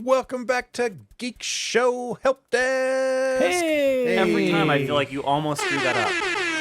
Welcome back to Geekshow Helpdesk. Hey! Every time I feel like you almost screw that up.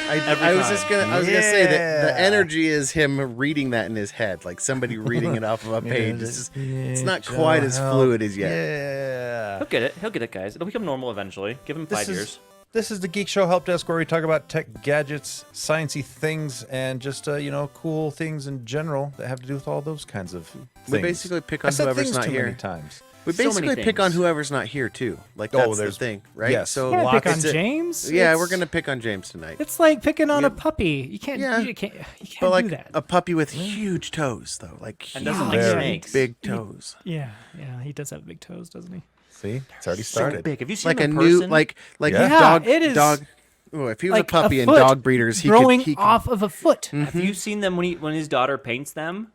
I was gonna say that the energy is him reading that in his head, like somebody reading it off of a page. It's not quite as fluid as yet. Yeah. He'll get it, guys. It'll become normal eventually. Give him 5 years. This is the Geekshow Helpdesk, where we talk about tech gadgets, sciencey things, and just cool things in general that have to do with all those kinds of things. We basically pick on whoever's not here. Many times. We basically pick on whoever's not here too. Like that's the thing, right? Yes. So you can't pick on James. Yeah, we're gonna pick on James tonight. It's like picking on a puppy. You can't. Yeah. You can't But like do that. a puppy with huge toes, though, like And huge, doesn't like snakes. big toes. Yeah, he does have big toes, doesn't he? See, it's already started. So big. Have you seen Like him a in new, person? like Yeah, it is dog. Oh, if he was like a puppy and foot dog breeders, he growing could. off of a foot. Have you seen them when his daughter paints them?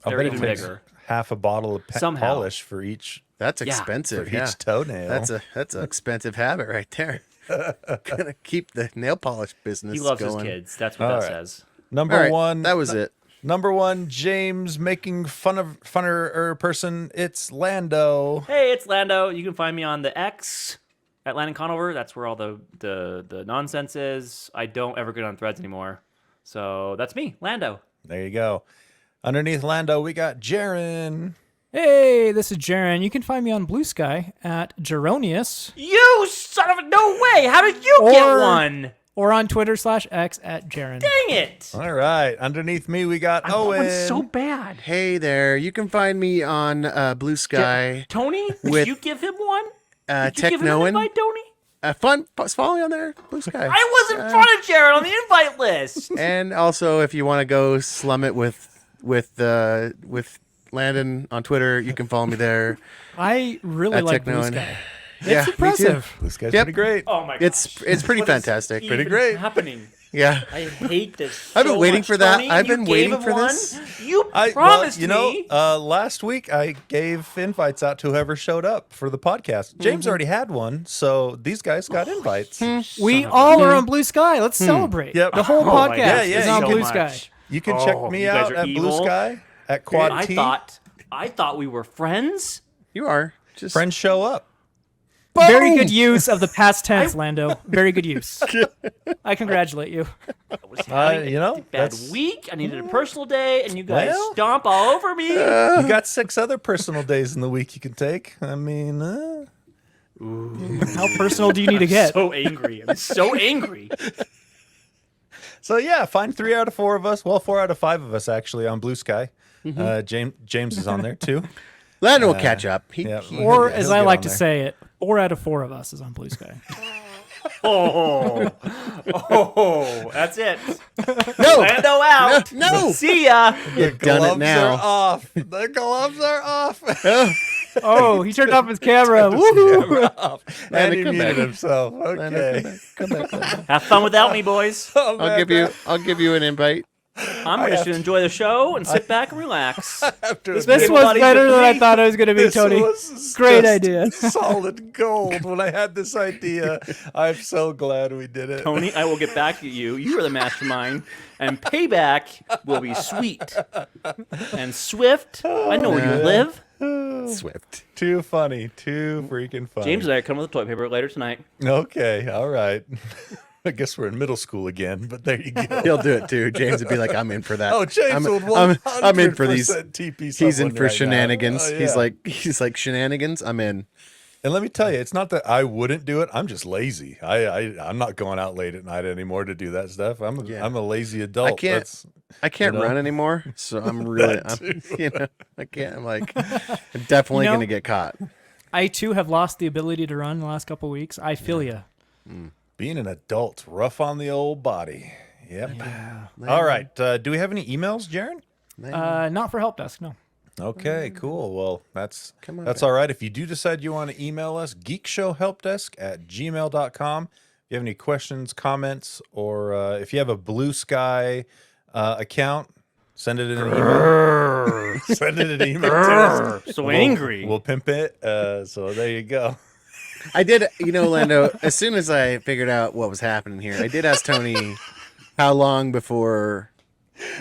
They're bet it even takes bigger. half a bottle of Somehow. polish for each That's expensive. for each toenail. That's an expensive habit right there. Gonna keep the nail polish business. He loves going. his kids. That's what All that right. says. Number All right, one. that was it. Number one, James making funner person. It's Lando. Hey, it's Lando. You can find me on the X at Landon Conover. That's where all the nonsense is. I don't ever get on Threads anymore. So that's me, Lando. There you go. Underneath Lando, we got Jaren. Hey, this is Jaren. You can find me on Blue Sky at Geronius You son of a no way! How did you get one? or on Twitter/X at Jaren. Dang it! All right. Underneath me, we got I want Owen. one so bad. Hey there, you can find me on Blue Sky. Tony, With, did you give him one? Did you give him an Technoan. invite, Tony? Follow me on there, Blue Sky. I was in front of Jared on the invite list. And also, if you want to go slum it with Landon on Twitter, you can follow me there. I really At like Blue Technoan. Sky. Yeah, It's me impressive. This guy's Yep. pretty great. Oh my god. It's pretty fantastic. Pretty great. Happening. Yeah. I hate this. I've been so waiting much, for that. Tony. I've You been gave waiting him for one? this. You promised me. Last week I gave invites out to whoever showed up for the podcast. James already had one, so these guys got invites. We all are on Blue Sky. Let's celebrate. Yep. The whole Oh my podcast God, is yeah, on so Blue much. Sky. You can Oh, check me you guys out are at evil. Blue Sky at Quad T. I thought we were friends. You are. Just Friends show up. Very good use of the past tense, Lando. Very good use. I congratulate you. I was having a bad that's- week. I needed a personal day, and you guys Well. stomp all over me. You got 6 other personal days in the week you can take. I mean, How personal do you need to get? So angry. I'm so angry. so yeah, find 3 out of 4 of us. Well, 4 out of 5 of us actually on Blue Sky. James is on there too. Landon will catch up. Or, he'll as get I like on to there. say it, 4 out of 4 of us is on Blue Sky. Oh, that's it. No, Lando out. no. See ya. You've done it now. Are off. The gloves are off. Oh, he turned off his camera. Woohoo! And Landon, he come muted back. himself. Okay. Come back. Landon. Have fun without me, boys. Oh, I'll man, give you an invite. I'm just gonna enjoy the show and sit back and relax. after This Good was buddies better with than I me. thought it was going to be, This Tony. was Great just idea. Solid gold. When I had this idea, I'm so glad we did it. Tony, I will get back at you. You are the mastermind, and payback will be sweet and swift. I know where you live. Swift. Too funny. Too freaking funny. James and I are coming with toilet paper later tonight. Okay. All right. I guess we're in middle school again, but there you go. He'll do it too. James would be like, I'm in for that. Oh, James I'm, would 100% I'm in for these. TP He's in someone for right now. shenanigans. Oh, yeah. He's like shenanigans. I'm in. And let me tell you, it's not that I wouldn't do it. I'm just lazy. I'm not going out late at night anymore to do that stuff. I'm a lazy adult. I can't run anymore, so I'm really, I can't. I'm like, I'm definitely gonna get caught. I, too, have lost the ability to run the last couple of weeks. I feel you. Being an adult's rough on the old body. Yep. Yeah. All right. Do we have any emails, Jaren? Not for Helpdesk, no. Okay, cool. Well, that's on all right. If you do decide you want to email us, geekshowhelpdesk@gmail.com. If you have any questions, comments, or if you have a Blue Sky account, send it in an email. Send it an email to us. So angry. We'll pimp it. So there you go. I did, Lando, as soon as I figured out what was happening here, I did ask Tony how long before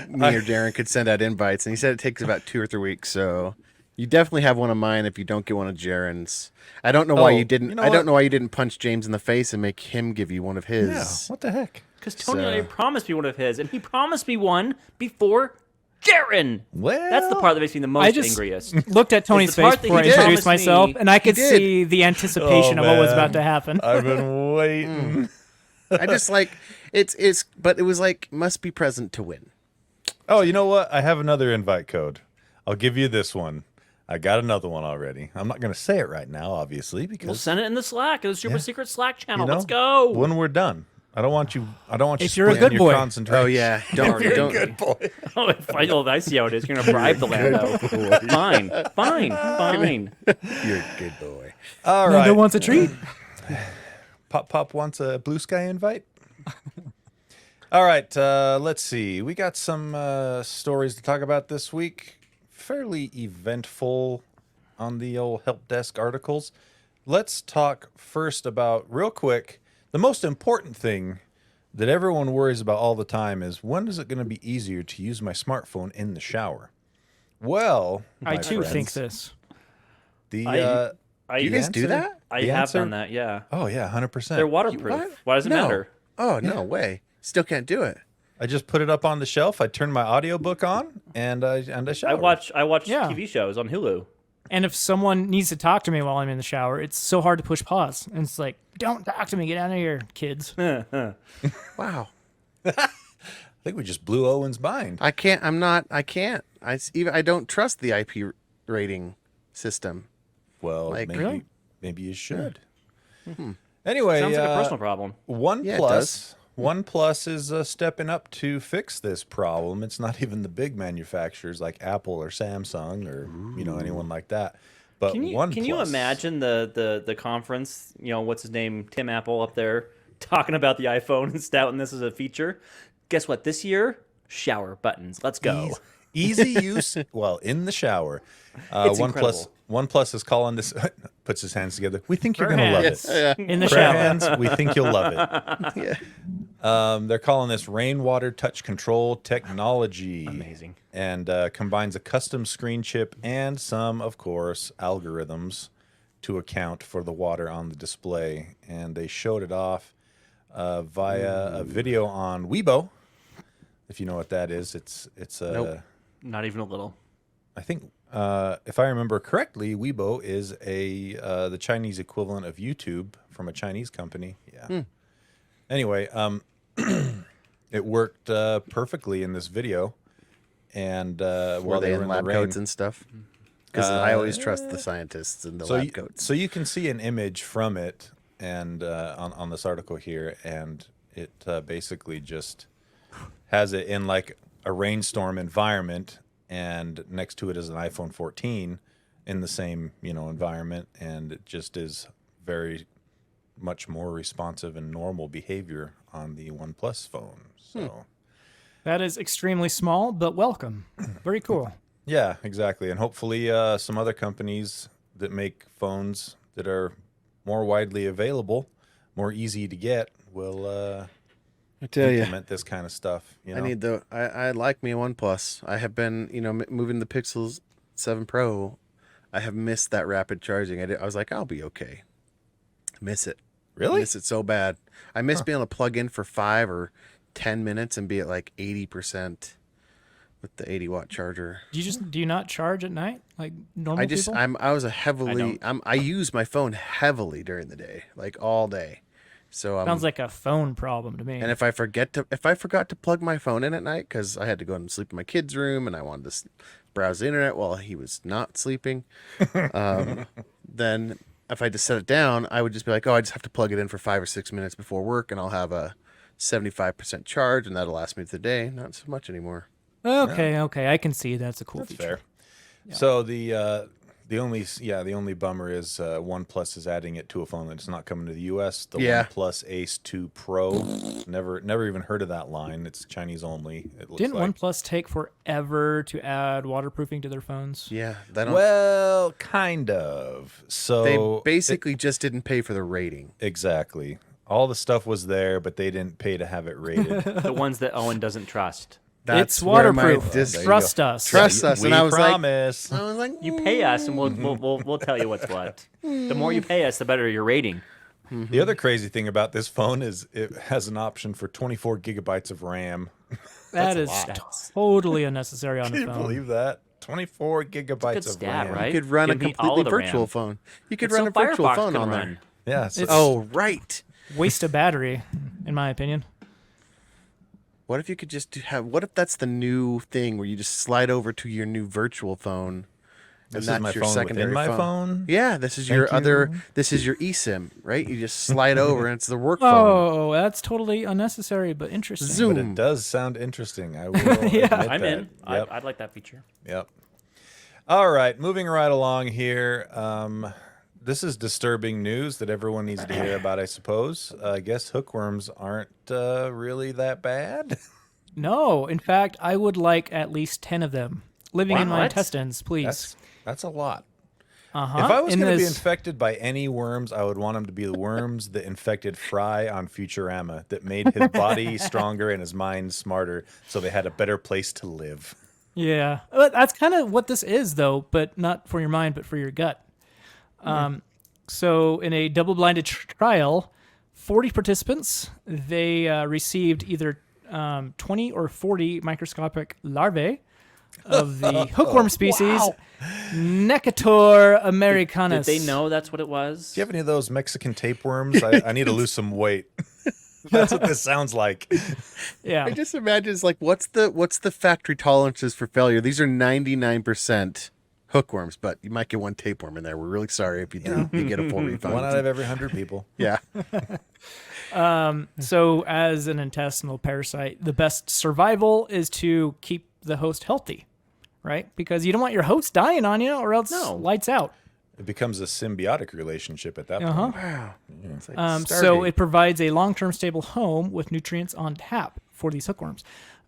me or Darren could send out invites, and he said it takes about 2 or 3 weeks, so You definitely have one of mine if you don't get one of Jaren's. I don't know why you didn't. you know I don't what? know why you didn't punch James in the face and make him give you one of his. Yeah. What the heck? Because Tony So- already promised me one of his, and he promised me one before Jaren. Well, That's the part that makes me the most I just angriest. looked at Tony's It's the face part that before I he introduced promised myself, me. and I could did. see the anticipation of what was man. about to happen. I've been waiting. I just like it's but it was like must be present to win. Oh, you know what? I have another invite code. I'll give you this one. I got another one already. I'm not going to say it right now, obviously, because We'll send it in the Slack, the super secret Slack channel. you know, Let's go. when we're done. I don't want you. If you're a splitting good your boy. concentration. Oh yeah, don't You're a don't. Good boy. Oh, I see how it is. You're gonna bribe the Lando. Fine. You're a good boy. All Lando right. wants a treat. Pop wants a blue sky invite. All right. Let's see. We got some stories to talk about this week. Fairly eventful on the old help desk articles. Let's talk first about, real quick, the most important thing that everyone worries about all the time is, when is it going to be easier to use my smartphone in the shower? Well, I my too friends, think this. The You guys do answer- that? I the have answer- done that. Yeah, Oh yeah, 100%. they're waterproof. What? Why does it No. matter? Oh no way! Still can't do it. I just put it up on the shelf. I turned my audiobook on and I showered. I watch Yeah. TV shows on Hulu. And if someone needs to talk to me while I'm in the shower, it's so hard to push pause. And it's like, don't talk to me. Get out of here, kids. Wow. I think we just blew Owen's mind. I can't. I'm not. I can't. I don't trust the IP rating system. Well, Like, maybe really? maybe you should. Anyway, Sounds like a personal problem. Yeah, it does. OnePlus is stepping up to fix this problem. It's not even the big manufacturers like Apple or Samsung or anyone like that. But Can you OnePlus. imagine the conference? You know, what's his name, Tim Apple up there talking about the iPhone and touting this as a feature. Guess what? This year, shower buttons. Let's go. Easy use. Well, in the shower. It's incredible. OnePlus is calling this. Puts his hands together. We think you're gonna love Yes. it. In the Prayer shower. hands, we think you'll love it. They're calling this rainwater touch control technology. Amazing. And combines a custom screen chip and some, of course, algorithms to account for the water on the display. And they showed it off via a video on Weibo. If you know what that is, it's Nope. Not even a little. I think if I remember correctly, Weibo is the Chinese equivalent of YouTube from a Chinese company. Yeah. Anyway, it worked perfectly in this video, and Were while they were in in lab the rain, coats and stuff? Because I always trust the scientists in the so lab you, coats. so you can see an image from it, and on this article here, and it basically just has it in like a rainstorm environment, and next to it is an iPhone 14 in the same environment, and it just is very much more responsive and normal behavior on the OnePlus phone. So That is extremely small, but welcome. Very cool. yeah, exactly, and hopefully some other companies that make phones that are more widely available, more easy to get, will I tell you, implement this kind of stuff. I need I like me a OnePlus. I have been, moving the Pixel 7 Pro. I have missed that rapid charging. I was like, I'll be okay. Miss it. Really? Miss it so bad. I miss being able to plug in for 5 or 10 minutes and be at like 80% with the 80-watt charger. Do you not charge at night like normal people? I use my phone heavily during the day, like all day. So Sounds like a phone problem to me. and if I forgot to plug my phone in at night because I had to go and sleep in my kid's room and I wanted to browse the internet while he was not sleeping, then if I just set it down, I would just be like, oh, I just have to plug it in for 5 or 6 minutes before work, and I'll have a 75% charge, and that'll last me through the day. Not so much anymore. okay, I can see that's a cool That's feature. fair. So the only bummer is OnePlus is adding it to a phone that's not coming to the U.S. The Yeah. OnePlus Ace 2 Pro. Never even heard of that line. It's Chinese only. It looks Didn't like. OnePlus take forever to add waterproofing to their phones? Yeah, they don't. Well, kind of. So They basically just didn't pay for the rating. exactly. All the stuff was there, but they didn't pay to have it rated. The ones that Owen doesn't trust. That's It's where my waterproof. dis- Trust us. Trust us. We And I was promise. like, You pay us, and we'll tell you what's what. The more you pay us, the better your rating. The other crazy thing about this phone is it has an option for 24 gigabytes of RAM. That is totally unnecessary on Can the you phone. believe that? 24 gigabytes Good of stat, RAM. right? you could run a Give me all completely of the virtual RAM. phone. You could It's run so a virtual Firefox phone can on there. run. Yeah. So Oh, right. Waste of battery, in my opinion. What if you could just what if that's the new thing where you just slide over to your new virtual phone? this and is my that's your phone secondary within my phone. Yeah, this is Thank your you. this is your eSIM, right? You just slide over and it's the work phone. Oh, that's totally unnecessary, but interesting. Zoom. But it does sound interesting. I will Yeah. admit I'm that. in. Yep. I'd like that feature. Yep. All right, moving right along here. This is disturbing news that everyone needs to hear about, I suppose. I guess hookworms aren't really that bad. No, in fact, I would like at least 10 of them living in my What? intestines, please. That's a lot. Uh-huh. If I was In going to be this- infected by any worms, I would want them to be the worms that infected Fry on Futurama, that made his body stronger and his mind smarter, so they had a better place to live. Yeah, that's kind of what this is, though, but not for your mind, but for your gut. So, in a double-blinded trial, 40 participants they received either 20 or 40 microscopic larvae of the hookworm species Necator americanus. Did they know that's what it was? Do you have any of those Mexican tapeworms? I need to lose some weight. That's what this sounds like. Yeah, I just imagine it's like what's the factory tolerances for failure? These are 99% hookworms, but you might get one tapeworm in there. We're really sorry if you do. You get a full refund. 1 out of every 100 people. Yeah. So, as an intestinal parasite, the best survival is to keep the host healthy, right? Because you don't want your host dying on you, or else lights out. It becomes a symbiotic relationship at that point. Wow. It's like So Stargate. it provides a long-term stable home with nutrients on tap for these hookworms.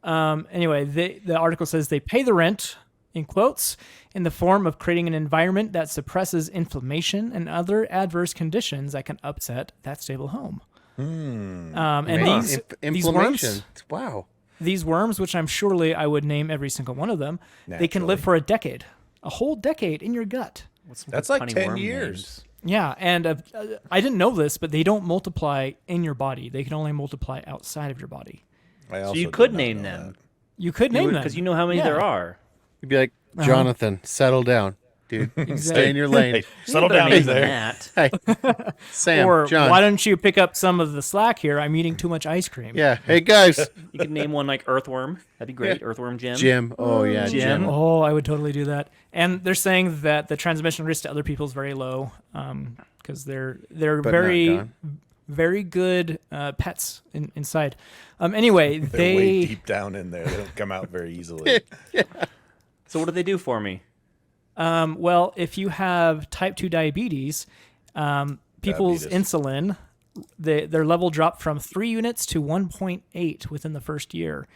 Anyway, the article says they pay the rent, in quotes, in the form of creating an environment that suppresses inflammation and other adverse conditions that can upset that stable home. And Man, these inflammation. worms, Wow. these worms, which I'm surely I would name every single one of them, they can live for a decade, a whole decade in your gut. That's like 10 years. Yeah, and I didn't know this, but they don't multiply in your body. They can only multiply outside of your body. I So also you did could not name know them You could name them because you know how many Yeah. there are. You'd be like, Jonathan, settle down, dude. Stay in your that. lane. Hey, settle Better down names in than there. that. Hey, Sam, Or John. why don't you pick up some of the slack here? I'm eating too much ice cream. Yeah. Hey, guys. You could name one like Earthworm. That'd be great. Earthworm Jim. Jim. Oh, yeah, Jim. Jim. Oh, I would totally do that. And they're saying that the transmission risk to other people is very low because they're But not very gone. very good pets inside. Anyway, They're way they deep down in there. They don't come out very easily. So what do they do for me? well, if you have type 2 diabetes, people's Diabetes. insulin, their level dropped from 3 units to 1.8 within the first year.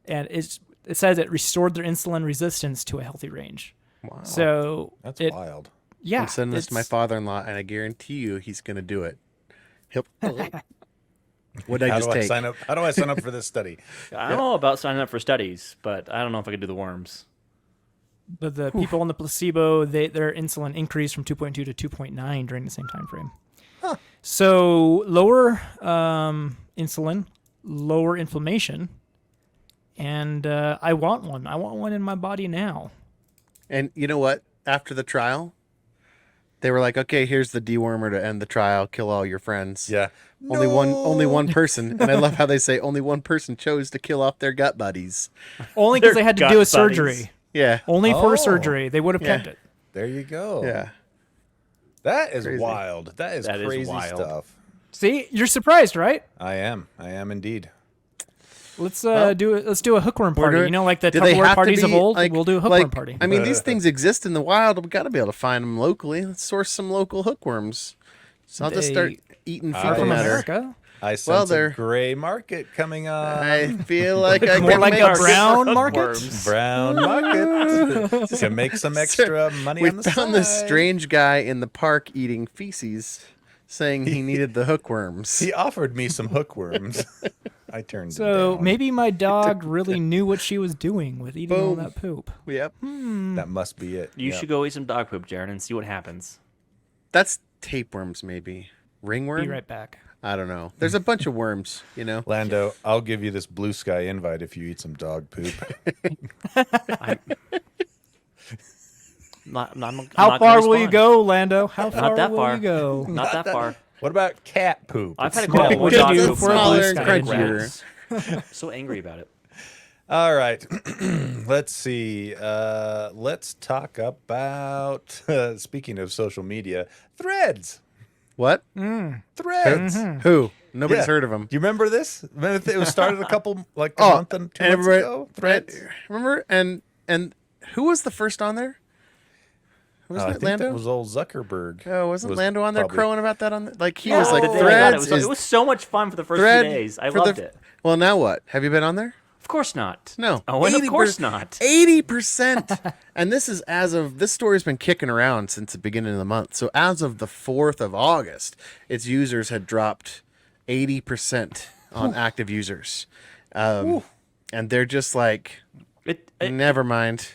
And it says it restored their insulin resistance to a healthy range. Wow. So That's it, wild. yeah, I'm sending this to my it's- father-in-law, and I guarantee you he's going to do it. He'll. What did I How just do I take? sign up? How do I sign up for this study? I don't know about signing up for studies, but I don't know if I could do the worms. But the people on the placebo, their insulin increased from 2.2 to 2.9 during the same time frame. So lower insulin, lower inflammation, and I want one. I want one in my body now. And you know what? After the trial, they were like, "Okay, here's the dewormer to end the trial. Kill all your friends." Yeah. Only one person, and I love how they say only one person chose to kill off their gut buddies. Only because Their they had to gut do a buddies. surgery. Yeah, Only for Oh. surgery. They would have kept Yeah. it. There you go. yeah. That is Crazy. wild. That is That is crazy wild. stuff. See, you're surprised, right? I am indeed. Let's do a hookworm party. doing- You know, like the Do they Tupperware have to parties of be, old. like- We'll do a hookworm like, party. I mean, these things exist in the wild. We got to be able to find them locally. Let's source some local hookworms. So I'll just start eating They're from fecal matter. America. I sense they're- a gray market coming on. I feel like I More can like make a brown market. Hookworms. Brown market to make some extra money We on the found side. this strange guy in the park eating feces. saying he needed the hookworms. He offered me some hookworms. I turned it So down. maybe my dog really knew what she was doing with eating all Boom. that poop. Yep. That must be it. You Yep. should go eat some dog poop, Jared, and see what happens. That's tapeworms, maybe. Ringworm? Be right back. I don't know. There's a bunch of worms, you know. Lando, I'll give you this blue sky invite if you eat some dog poop. How far will you go, Lando? How far that will far. you go? Not that far. What about cat poop? I've had a It's couple smaller. more Could dog do poop for a blue smaller and sky crunchier. rats. So angry about it. All right. Let's see. Let's talk about, speaking of social media, Threads. What? Threads. Who? Nobody's Yeah. heard of them. Do you remember this? Remember it was started a couple, like a Oh, month and 2 months ago? Threads? Remember? And who was the first on there? I Wasn't it think Lando? that was old Zuckerberg. Oh, wasn't was Lando on there probably- crowing about that? Like he No, was like, the day I got Threads it is was so much fun for the first Thread few days. I for loved the- it. Well, now what? Have you been on there? Of course not. No. Oh, and of course not. 80%. And this is this story's been kicking around since the beginning of the month. So as of the 4th of August, its users had dropped 80% on active users. And they're just like, never mind.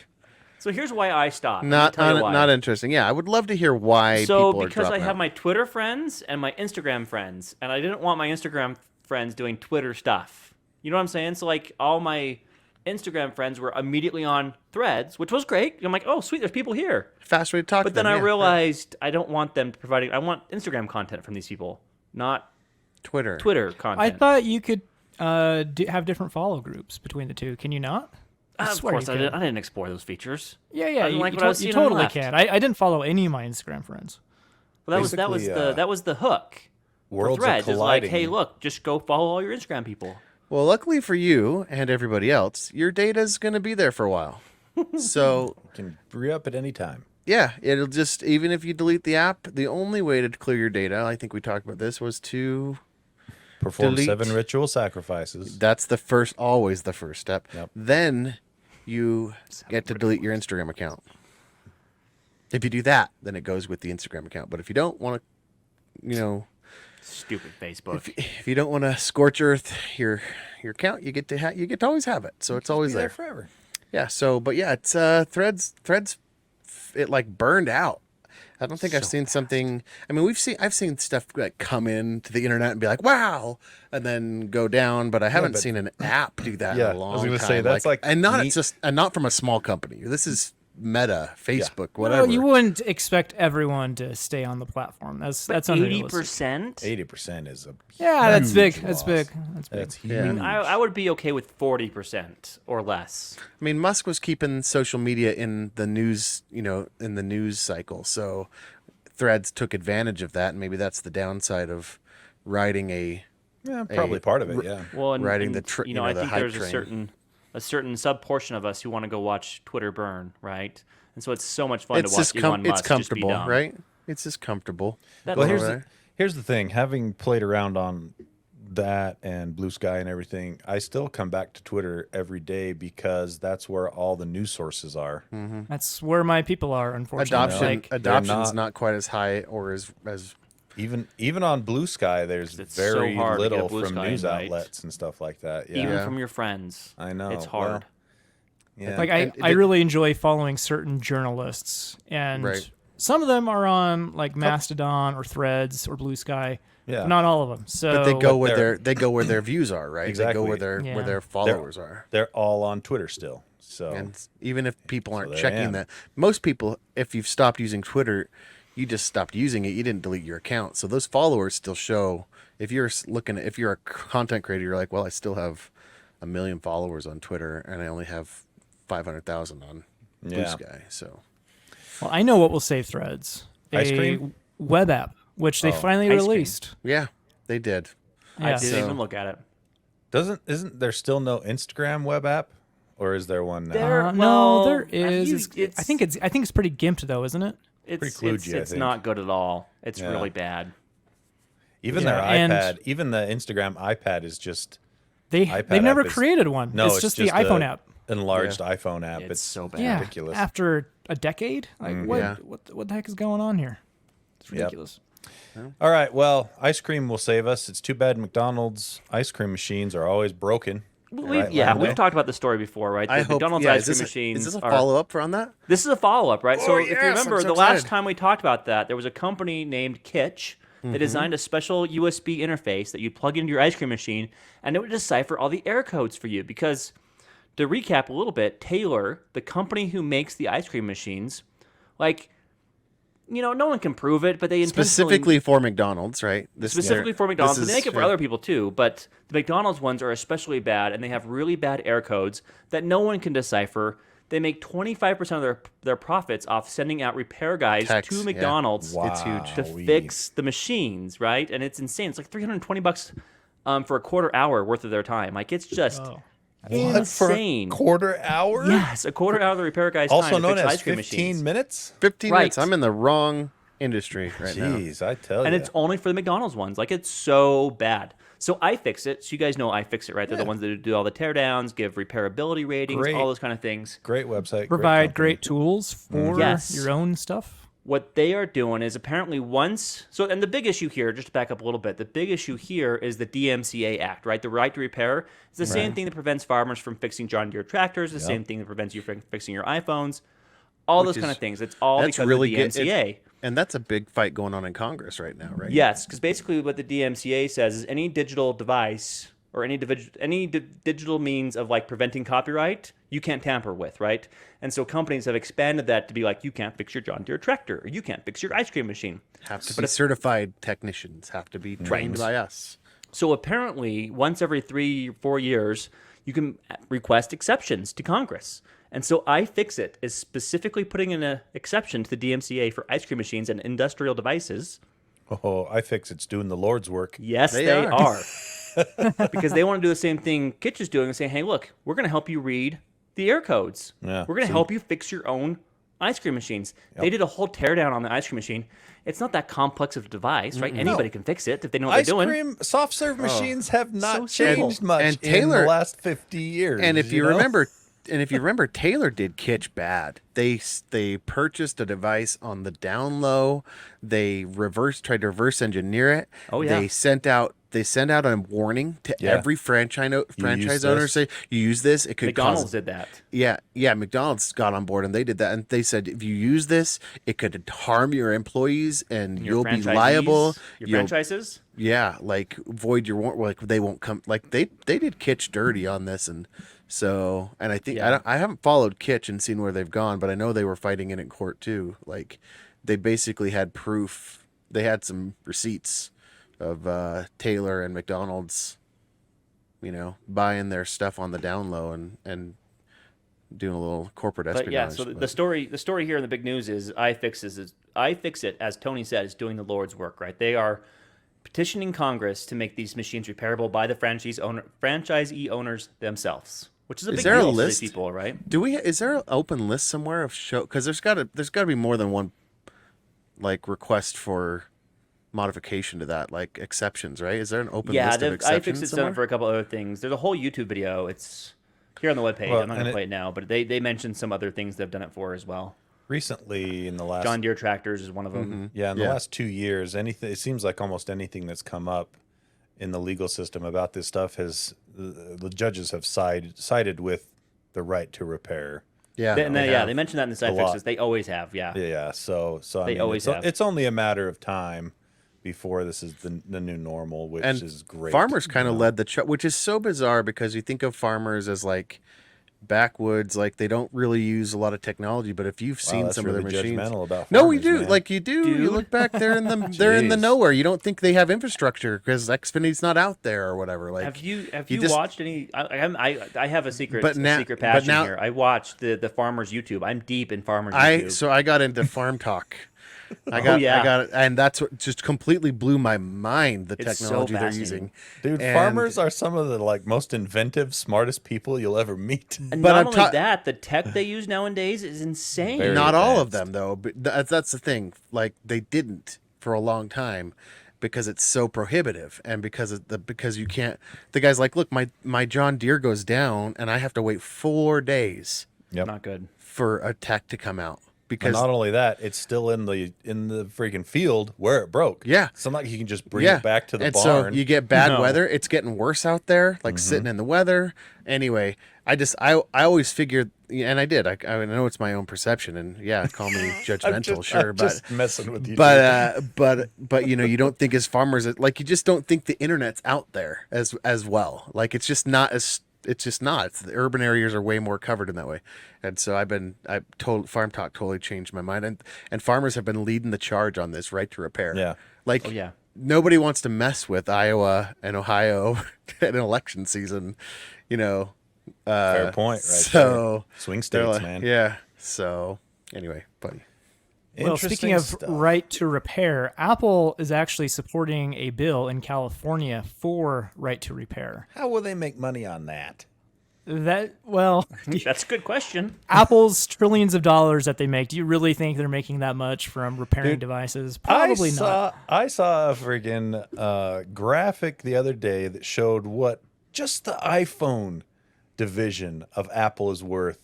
So here's why I stopped. Let me tell you why. Not interesting. Yeah, I would love to hear why So people are because I dropping have out. my Twitter friends and my Instagram friends, and I didn't want my Instagram friends doing Twitter stuff. You know what I'm saying? So like all my Instagram friends were immediately on Threads, which was great. I'm like, oh sweet, there's people here. Fast way to talk But to then them, I yeah. realized I don't want them providing. I want Instagram content from these people, not Twitter. Twitter I content. thought you could have different follow groups between the two. Can you not? I Of swear course, you I could. didn't explore those features. Yeah, I yeah. didn't You, like you what I was you seeing on the totally left. can. I didn't follow any of my Instagram friends. Well, that was Basically, that was the hook. For Worlds are Threads is like, colliding. hey, look, just go follow all your Instagram people. Well, luckily for you and everybody else, your data's going to be there for a while. So, Can re-up at any time. yeah, it'll just, even if you delete the app, the only way to clear your data, I think we talked about this, was to, Perform Delete. 7 ritual sacrifices. that's always the first step. Yep. Then you get to delete your Instagram account. If you do that, then it goes with the Instagram account. But if you don't want to, Stupid Facebook. if you don't want to scorch earth your account, you get to always have it. So it's always Be there there. forever. Yeah. So, but yeah, it's Threads. It like burned out. I don't think I've seen something. I mean, I've seen stuff like come into the internet and be like, wow, and then go down. But I haven't but- seen an app do that Yeah, in a long I was time. gonna say, that's like and not neat. not from a small company. This is Meta, Facebook, Well, whatever. you wouldn't expect everyone to stay on the platform. That's unrealistic. 80%. 80% is a Yeah, that's big. huge That's loss. big. That's big. That's huge. Yeah. I would be okay with 40% or less. I mean, Musk was keeping social media in the news, in the news cycle. So Threads took advantage of that, and maybe that's the downside of riding a Yeah, probably part of it, yeah. Well, and, Riding and, the tr- you know, you know, I the think hype there's train. a certain sub portion of us who want to go watch Twitter burn, right? And so it's so much fun to watch Elon it's Musk just be comfortable, dumb. right? It's just comfortable. That- Well, Well, here's the thing. Having played around on that and Blue Sky and everything, I still come back to Twitter every day because that's where all the news sources are. That's where my people are, unfortunately. Adoption's not- not quite as high or as Even on Blue Sky, there's It's so very hard to get a little Blue from Sky news invite. outlets and stuff like that. Yeah, Even Yeah. from your friends. I know. It's Well, hard. yeah. Like And I it- really enjoy following certain journalists, and Right. some of them are on like Mastodon or Threads or Blue Sky. Yeah. but not all of them. So but they go where they're- they go where their views are, right? They Exactly. go where their Yeah. where their followers are. They're all on Twitter still. So And even if people aren't there I checking am. that, most people, if you've stopped using Twitter, you just stopped using it. You didn't delete your account, so those followers still show. If you're if you're a content creator, you're like, well, I still have 1 million followers on Twitter, and I only have 500,000 on Blue Yeah. Sky. So well, I know what will save Threads: Ice a cream? web app, which they finally ice cream. released. yeah, they did. I Yeah. didn't So- even look at it. isn't there still no Instagram web app, or is there one now? There- No, well, there I've is. used- It's- I think it's pretty gimped though, isn't it? It's Pretty kludgy, I it's think. not good at all. It's Yeah. really bad. Even Yeah, their and- iPad, even the Instagram iPad is just They've iPad never app is- created one. no. it's just the iPhone a app. enlarged iPhone app. It's so bad. Yeah, ridiculous. after a decade, like Yeah. what the heck is going on here? It's Yep. ridiculous. All right. Well, ice cream will save us. It's too bad McDonald's ice cream machines are always broken. Right, We've Lando? talked about the story before, right? The I hope. McDonald's Yeah, ice cream machines. is this a are- follow up on that? This is a follow-up, right? So if you yes, I'm remember, so the last excited. time we talked about that, there was a company named Kitch that designed a special USB interface that you plug into your ice cream machine, and it would decipher all the error codes for you. Because, to recap a little bit, Taylor, the company who makes the ice cream machines, like, no one can prove it, but they intentionally... Specifically for McDonald's, right? Specifically for McDonald's, but they make it for yeah. other people too. But the McDonald's ones are especially bad, and they have really bad error codes that no one can decipher. They make 25% of their profits off sending out repair guys Techs, to yeah. McDonald's It's huge. to fix the machines, right? And it's insane. It's like $320 for a quarter hour worth of their time. Like, it's just insane. For a quarter hour? Yes, a quarter hour of the repair guy's Also time to known fix as ice cream 15 machines. minutes? 15 Right. minutes. I'm in the wrong industry right now. Jeez, I tell you. And it's only for the McDonald's ones. Like, it's so bad. So iFixit, so you guys know iFixit, right? They're the ones that do all the teardowns, give repairability ratings, Great. all those kind of things. Great website. Provide great great tools for Yes. your own stuff. What they are doing is apparently and the big issue here, just to back up a little bit, the big issue here is the DMCA Act, right? The right to repair is the same thing that prevents farmers from fixing John Deere tractors, the same thing that prevents you from fixing your iPhones, all those kind of things. It's all That's because really of the DMCA. And that's a big fight going on in Congress right now, right? Yes, because basically what the DMCA says is any digital device or any digital means of like preventing copyright, you can't tamper with, right? And so companies have expanded that to be like, you can't fix your John Deere tractor, or you can't fix your ice cream machine. Have to be certified technicians, have to be trained by us. So apparently, once every 3-4 years, you can request exceptions to Congress. And so iFixit is specifically putting in an exception to the DMCA for ice cream machines and industrial devices. Oh, iFixit's doing the Lord's work. Yes, They they are. are. Because they want to do the same thing Kitch is doing and saying, hey, look, we're going to help you read the error codes. Yeah, We're going to see? help you fix your own ice cream machines. They did a whole teardown on the ice cream machine. It's not that complex of a device, right? Anybody can fix it if they know what Ice they're doing. cream, soft serve machines have not So simple. changed much And in Taylor- the last 50 years. And if you know? remember, Taylor did Kitch bad. They purchased a device on the down low. They tried to reverse engineer it. Oh, yeah. They sent out a warning to Yeah. every franchise owner, this. say you use this, it could McDonald's cause. did that. Yeah. McDonald's got on board and they did that, and they said if you use this, it could harm your employees and Your you'll be franchisees, liable. Your You'll- franchises? Yeah, like void your warrant. Like they won't come. Like they did Kitch dirty on this, and so I think Yeah. I haven't followed Kitch and seen where they've gone, but I know they were fighting it in court too. Like they basically had proof. They had some receipts of Taylor and McDonald's, buying their stuff on the down low and doing a little corporate espionage. But yeah, so the story here in the big news is iFixit, as Tony said, is doing the Lord's work, right? They are petitioning Congress to make these machines repairable by the franchisee owners themselves, which is a big there a deal to list? these people, right? Is there an open list somewhere of show? Because there's got to be more than one, like request for modification to that, like exceptions, right? Is there an open Yeah, list of exceptions iFixit's done somewhere? it for a couple other things. There's a whole YouTube video. It's here on the webpage. Well, I'm not going and to it- play it now, but they mentioned some other things they've done it for as well. recently in the last John Deere tractors is one of them. Yeah, in the Yeah. last 2 years, it seems like almost anything that's come up in the legal system about this stuff the judges have sided with the right to repair. Yeah, They mentioned that in the A lot. iFixits. They always have, yeah. Yeah, so I They mean, always it's, have. it's only a matter of time before this is the new normal, which and is great. farmers kind of led the which is so bizarre because you think of farmers as like backwoods, like they don't really use a lot of technology. But if you've seen that's some of really their machines, judgmental about no, we farmers, do. man. Like you do. You Dude. look back, they're in the Jeez. nowhere. You don't think they have infrastructure because Xfinity's not out there or whatever. Like Have you just- watched any? I have a secret But now- secret but passion now- here. I watched the farmers YouTube. I'm deep in farmers I YouTube. got into farm talk. I yeah. got it, and that's what just completely blew my mind. The It's so technology they're fascinating. using, Dude, And- farmers are some of the most inventive, smartest people you'll ever meet. And but not I'm only ta- that, the tech they use nowadays is insane. Very Not all of advanced. them though. But that's the thing. Like they didn't for a long time because it's so prohibitive, and because you can't. The guy's like, look, my John Deere goes down, and I have to wait 4 days Yep. Not good. for a tech to come out. because not only that, it's still in the freaking field where it broke. Yeah. It's not like you can just bring it back to the and barn. so you get bad No. weather. It's getting worse out there, like sitting in the weather. Anyway, I always figured, and I did. I know it's my own perception, and yeah, call me judgmental, sure, I'm but just messing with you. dude. but you don't think as farmers, like, you just don't think the internet's out there as well. Like, it's just not as it's just not. It's, the urban areas are way more covered in that way, and so Farm Talk totally changed my mind, and farmers have been leading the charge on this right to repair. Yeah. like Oh, yeah. nobody wants to mess with Iowa and Ohio in election season, Fair point, right? So there. Swing they're states, like, man. yeah. So anyway, but Well, speaking of stuff. right to repair, Apple is actually supporting a bill in California for right to repair. How will they make money on that? That's a good question. Apple's trillions of dollars that they make, do you really think they're making that much from repairing devices? Probably not. I saw a friggin' graphic the other day that showed what just the iPhone division of Apple is worth.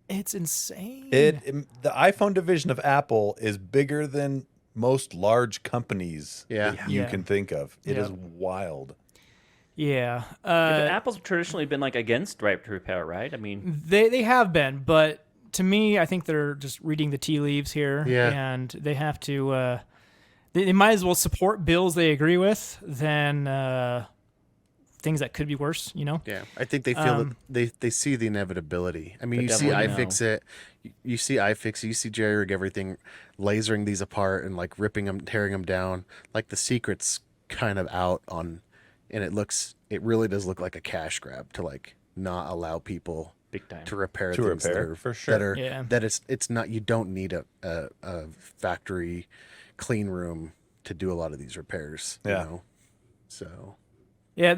It's insane. The iPhone division of Apple is bigger than most large companies that you Yeah. can think of. It is Yep. wild. Yeah. But Apple's traditionally been like against right to repair, right? I mean, They have been, but to me, I think they're just reading the tea leaves here. Yeah. And they have to, they might as well support bills they agree with than things that could be worse, yeah, I think they feel that they see the inevitability. I mean, you see devil you iFixit, you see iFixit, you see jerry rig everything, lasering these apart and like ripping them, tearing them down. Like the secret's kind of out on, and it really does look like a cash grab to like not allow people big time. to repair To things repair, that are, for sure. that are Yeah. that it's not, you don't need a factory clean room to do a lot of these repairs. Yeah. So Yeah,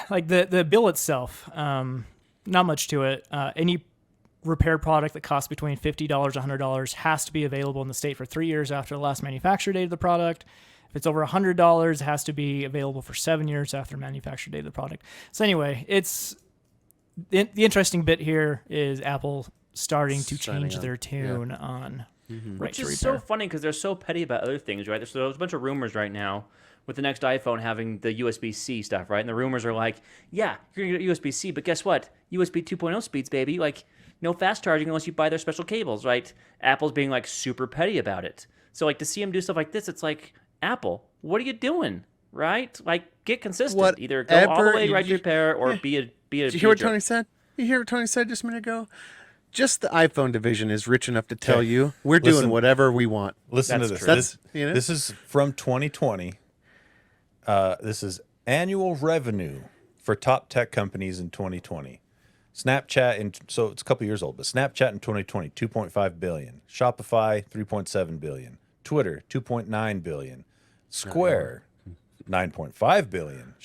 like the bill itself, not much to it. Any repair product that costs between $50 and $100 has to be available in the state for 3 years after the last manufacture date of the product. If it's over $100, it has to be available for 7 years after manufacture date of the product. So anyway, it's the interesting bit here is Apple starting to Signing change on. their tune on right Which to is repair. so funny because they're so petty about other things, right? So there's a bunch of rumors right now with the next iPhone having the USB-C stuff, right? And the rumors are like, yeah, you're going to get USB-C, but guess what? USB 2.0 speeds, baby. Like, no fast charging unless you buy their special cables, right? Apple's being, like, super petty about it. So, like, to see them do stuff like this, it's like, Apple, what are you doing, right? Like, get consistent. Either go all the Whatever way right to you- repair or be a did you hear what jerk. Tony said? You hear what Tony said just a minute ago? Just the iPhone division is rich enough to tell Okay. you we're Listen. doing whatever we want. Listen That's to this. true. That's, you know? This is from 2020. This is annual revenue for top tech companies in 2020. Snapchat, so it's a couple years old, but Snapchat in 2020, 2.5 billion. Shopify, 3.7 billion. Twitter, 2.9 billion. Square, 9.5 billion.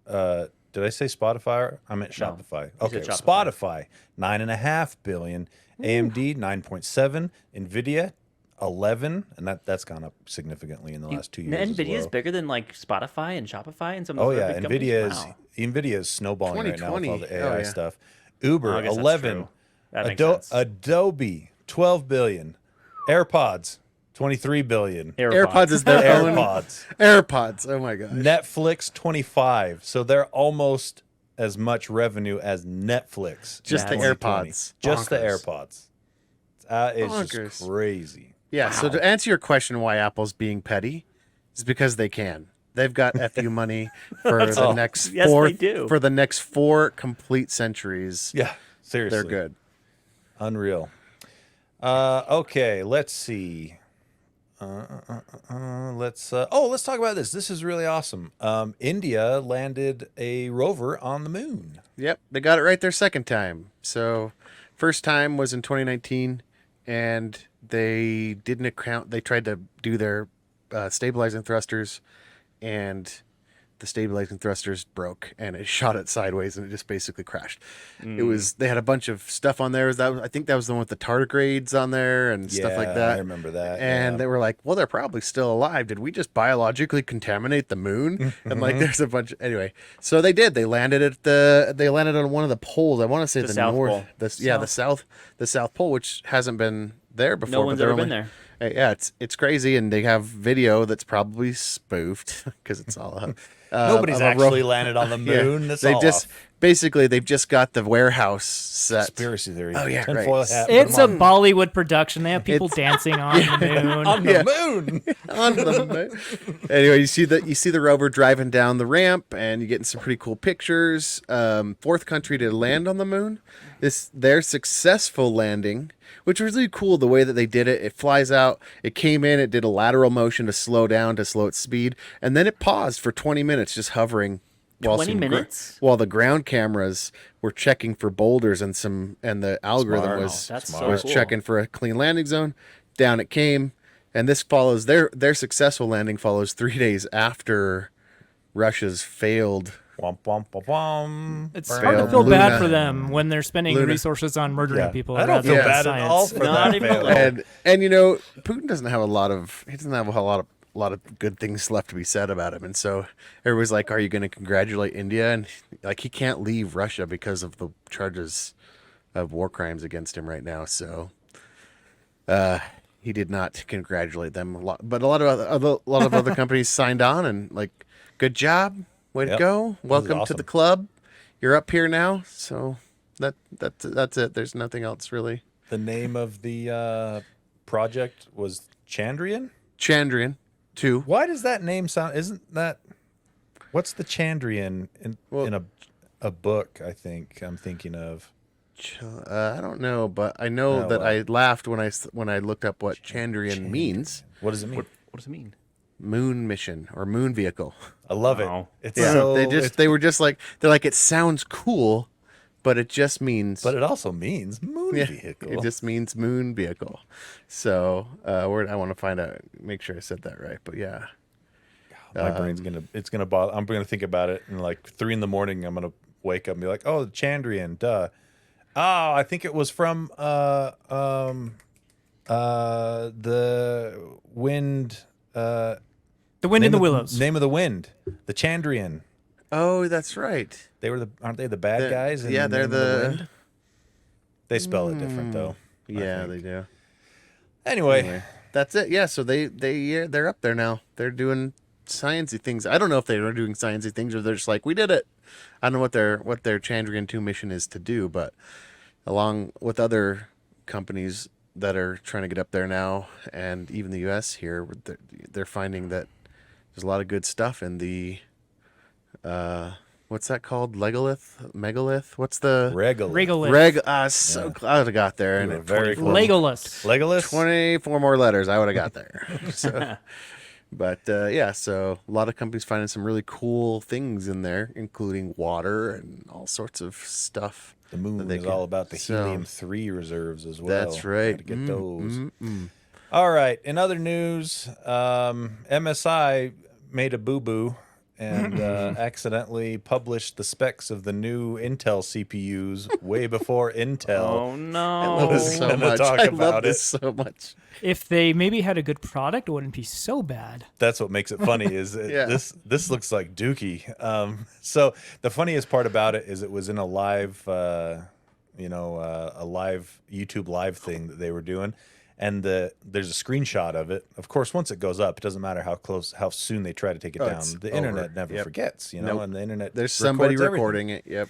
Did I say Spotify? I meant No, Shopify. you Okay, said Shopify. Spotify, 9.5 billion. AMD, 9.7. Nvidia, 11, and that's gone up significantly in the last 2 years. as NVIDIA is well. bigger than, like, Spotify and Shopify and some of Oh the yeah, other big companies? Nvidia is snowballing right now with all the 2020. AI Oh, yeah. stuff. Uber, I guess that's 11. true. That makes sense. Adobe, 12 billion. AirPods, 23 billion. AirPods is their own AirPods. AirPods. Oh my gosh. Netflix, 25. So they're almost as much revenue as Netflix. Just in the 2020. AirPods. Just the Bonkers. AirPods. It's Bonkers. just crazy. Yeah. So to answer your question, why Apple's being petty, is because they can. They've got FU money for the next Yes, four they do. for the next 4 complete centuries. Yeah, seriously. They're good. Unreal. Okay, let's see. Let's talk about this. This is really awesome. India landed a rover on the moon. Yep, they got it right their second time. So, first time was in 2019, and they didn't account. They tried to do their stabilizing thrusters, and the stabilizing thrusters broke, and it shot it sideways, and it just basically crashed. They had a bunch of stuff on there. I think that was the one with the tardigrades on there and stuff like Yeah, that. I remember that. And yeah. they were like, well, they're probably still alive. Did we just biologically contaminate the moon? And like, there's a bunch. Anyway, so they did. They landed on one of the poles. I want to say the South north. Pole. The South Pole, which hasn't been there before. No but one's they're ever been only- there. Yeah, it's crazy, and they have video that's probably spoofed because it's all. Nobody's of a actually landed on the moon. That's they've all just off. basically they've just got the warehouse set. Conspiracy theory. Oh, yeah, Tinfoil right. hat. It's a Come Bollywood production. They have people It's- dancing on the moon. on the moon. On the anyway, you see the rover driving down the ramp, and you're getting some pretty cool pictures. Fourth country to land on the moon. Their successful landing, which was really cool. The way that they did it, it flies out. It came in. It did a lateral motion to slow down, to slow its speed, and then it paused for 20 minutes, just hovering. 20 minutes? While the ground cameras were checking for boulders and the algorithm Smart. was That's so cool. checking for a clean landing zone. Down it came, and this follows their successful landing follows 3 days after Russia's failed. Womp womp womp womp. It's Failed hard to feel Luna. bad for them when they're spending Luna. resources on murdering Yeah. people. I don't rather feel than bad at all science. for Not that even a failure. little. And Putin doesn't have a lot of a lot of good things left to be said about him, and so everybody's like, "Are you going to congratulate India?" And like he can't leave Russia because of the charges of war crimes against him right now. So he did not congratulate them a lot, but a lot of other companies signed on and like, good job, way to Yep. go, welcome to awesome. the club. You're up here now, so that's it. There's nothing else really. The name of the project was Chandrian. Chandrian 2. Why does that name sound? Isn't that? What's the Chandrian in a book? I think I'm thinking of. I don't know, but I know Oh, that well. I laughed when I looked up what Chandrian means. What does it mean? What does it mean? Moon mission or moon vehicle. I love it. Wow. It's Yeah, so. they were just like it sounds cool, but it just means But it also means moon yeah, vehicle. it just means moon vehicle. So I want to find out, make sure I said that right. But yeah, My brain's gonna bother. I'm gonna think about it, and like 3 a.m. I'm gonna wake up and be like, "Oh, Chandrian, duh." Oh, I think it was from the wind. The Wind in the Willows. Name of the Wind, the Chandrian. oh, that's right. Aren't they the bad guys? in Yeah, they're Name of the Wind? They spell it different though. I yeah, think. they do. Anyway, That's it. Yeah, so they're up there now. They're doing sciencey things. I don't know if they are doing sciencey things or they're just like, we did it. I don't know what their Chandrian 2 mission is to do, but along with other companies that are trying to get up there now, and even the U.S. here, they're finding that there's a lot of good stuff in the what's that called? Megalith? What's the Regolith. so glad I got there. You And were very close. Legolas. Legolas. 24 more letters, I would have got there. So, but yeah, so a lot of companies finding some really cool things in there, including water and all sorts of stuff. The moon that they is can- all about the so- helium-3 reserves as well. That's right. Gotta get those. mm. All right. In other news, MSI made a boo-boo and accidentally published the specs of the new Intel CPUs way before Intel. Oh I no! love this so gonna much. talk I about love it. this so much. If they maybe had a good product, it wouldn't be so bad. That's what makes it funny. Is it, Yeah. this looks like Dookie. So the funniest part about it is it was in a live, a live YouTube live thing that they were doing, and there's a screenshot of it. Of course, once it goes up, it doesn't matter how soon they try to take it Oh, down. it's The over. internet never Yep. forgets, Nope. and the internet. There's somebody records everything. recording it. Yep.